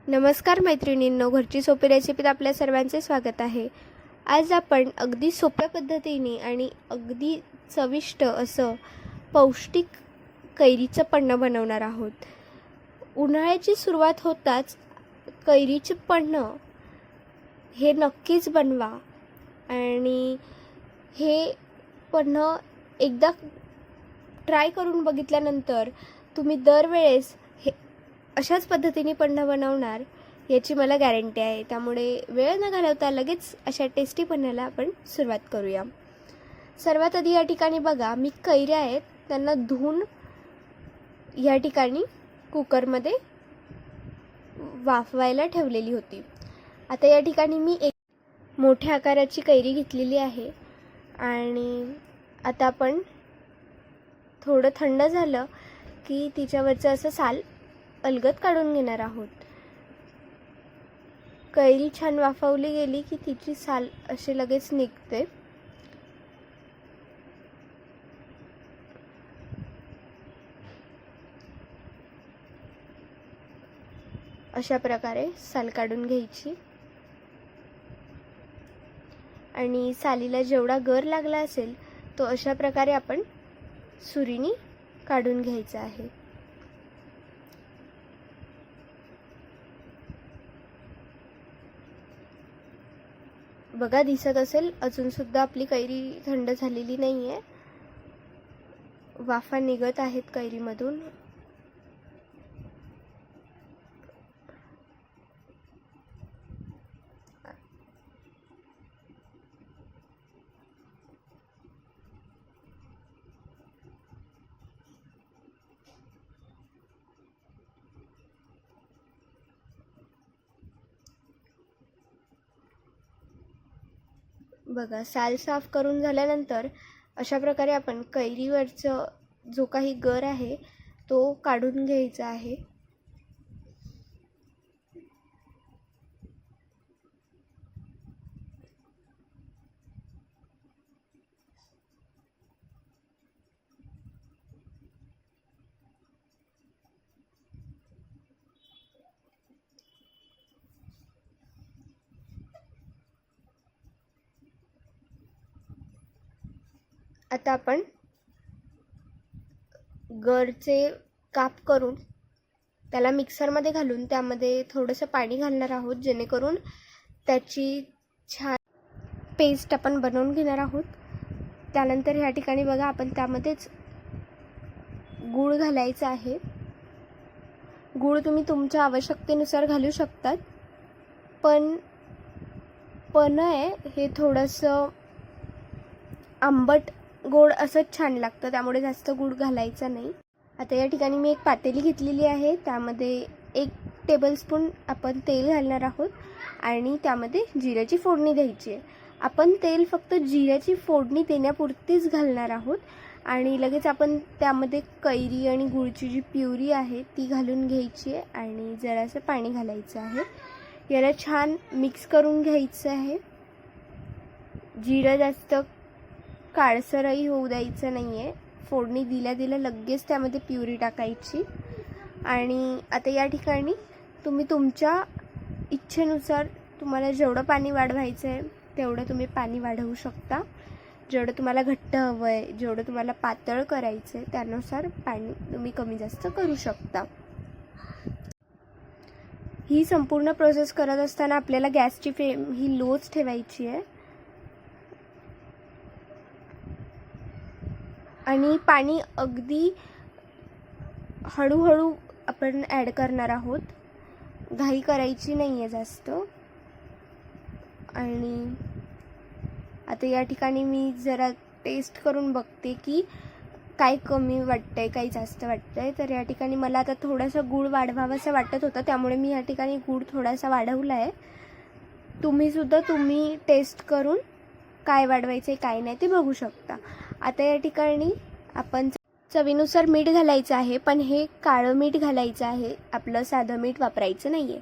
नमस्कार मैत्रिणींनो, घरची सोपी रेसिपीत आपल्या सर्वांचे स्वागत आहे। आज आपण अगदी सोप्या पद्धतीने आणि अगदी चविष्ट असं पौष्टिक कैरीचं पन्हं बनवणार आहोत। उन्हाळ्याची सुरुवात होताच कैरीचे पन्हं हे नक्कीच बनवा आणि हे पन्हं एकदा ट्राय करून बघितल्यानंतर तुम्ही दरवेळेस अशाच पद्धतीने पन्हं बनवणार याची मला गॅरंटी आहे। त्यामुळे वेळ न घालवता लगेच अशा टेस्टी पन्ह्याला आपण सुरुवात करूया। सर्वात आधी या ठिकाणी बघा, मी कैऱ्या आहेत त्यांना धुवून या ठिकाणी कुकरमध्ये वाफवायला ठेवलेली होती। आता या ठिकाणी मी एक मोठ्या आकाराची कैरी घेतलेली आहे आणि आता आपण थोडं थंड झालं की तिच्यावरचं असं साल अलगद काढून घेणार आहोत। कैरी छान वाफवली गेली की तिची साल अशी लगेच निघते। अशा प्रकारे साल काढून घ्यायची आणि सालीला जेवढा गर लागला असेल तो अशा प्रकारे आपण सुरीने काढून घ्यायचा आहे। बघा, दिसत असेल अजून सुद्धा आपली कैरी थंड झालेली नाहीये, वाफा निघत आहेत कैरीमधून। बघा, साल साफ करून झाल्यानंतर अशा प्रकारे आपण कैरीवरचं जो काही गर आहे तो काढून घ्यायचा आहे। आता आपण गरचे काप करून त्याला मिक्सरमध्ये घालून त्यामध्ये थोडंसं पाणी घालणार आहोत, जेणेकरून त्याची छान पेस्ट आपण बनवून घेणार आहोत। त्यानंतर ह्या ठिकाणी बघा, आपण त्यामध्येच गूळ घालायचा आहे। गूळ तुम्ही तुमच्या आवश्यकतेनुसार घालू शकतात, पण पन्हं आहे हे थोडंसं आंबट गोड असंच छान लागतं, त्यामुळे जास्त गूळ घालायचा नाही। आता या ठिकाणी मी एक पातेली घेतलेली आहे, त्यामध्ये 1 टेबलस्पून आपण तेल घालणार आहोत आणि त्यामध्ये जिऱ्याची फोडणी द्यायची आहे। आपण तेल फक्त जिऱ्याची फोडणी देण्यापुरतीच घालणार आहोत आणि लगेच आपण त्यामध्ये कैरी आणि गुळची जी प्युरी आहे ती घालून घ्यायची आहे आणि जरासं पाणी घालायचं आहे। याला छान मिक्स करून घ्यायचं आहे। जिरं जास्त काळसरही होऊ द्यायचं नाहीये। फोडणी दिल्या लगेच त्यामध्ये प्युरी टाकायची आणि आता या ठिकाणी तुम्ही तुमच्या इच्छेनुसार तुम्हाला जेवढं पाणी वाढवायचं आहे तेवढं तुम्ही पाणी वाढवू शकता। जेवढं तुम्हाला घट्ट हवं आहे, जेवढं तुम्हाला पातळ करायचं आहे त्यानुसार पाणी तुम्ही कमी जास्त करू शकता। ही संपूर्ण प्रोसेस करत असताना आपल्याला गॅसची फ्लेम ही लोच ठेवायची आहे आणि पाणी अगदी हळूहळू आपण ॲड करणार आहोत, घाई करायची नाही आहे जास्त। आणि आता या ठिकाणी मी जरा टेस्ट करून बघते की काय कमी वाटतंय काय जास्त वाटतंय। तर या ठिकाणी मला आता थोडासा गूळ वाढवावासा वाटत होता, त्यामुळे मी या ठिकाणी गूळ थोडासा वाढवला आहे। तुम्ही टेस्ट करून काय वाढवायचं काय नाही ते बघू शकता। आता या ठिकाणी आपण चवीनुसार मीठ घालायचं आहे, पण हे काळं मीठ घालायचं आहे, आपलं साधं मीठ वापरायचं नाही आहे।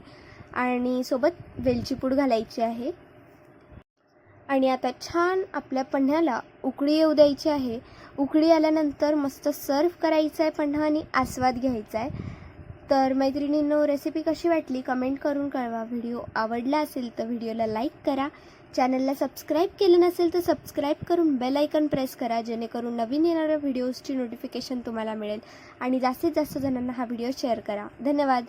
आणि सोबत वेलची पूड घालायची आहे आणि आता छान आपल्या पन्ह्याला उकळी येऊ द्यायची आहे। उकळी आल्यानंतर मस्त सर्व करायचं आहे पन्हं आणि आस्वाद घ्यायचा आहे। तर मैत्रिणींनो, रेसिपी कशी वाटली कमेंट करून कळवा. व्हिडिओ आवडला असेल तर व्हिडिओला लाईक करा. चॅनलला सबस्क्राईब केलं नसेल तर सबस्क्राईब करून बेल आयकन प्रेस करा, जेणेकरून नवीन येणाऱ्या व्हिडिओजची नोटिफिकेशन तुम्हाला मिळेल. आणि जास्तीत जास्त जणांना हा व्हिडिओ शेअर करा. धन्यवाद.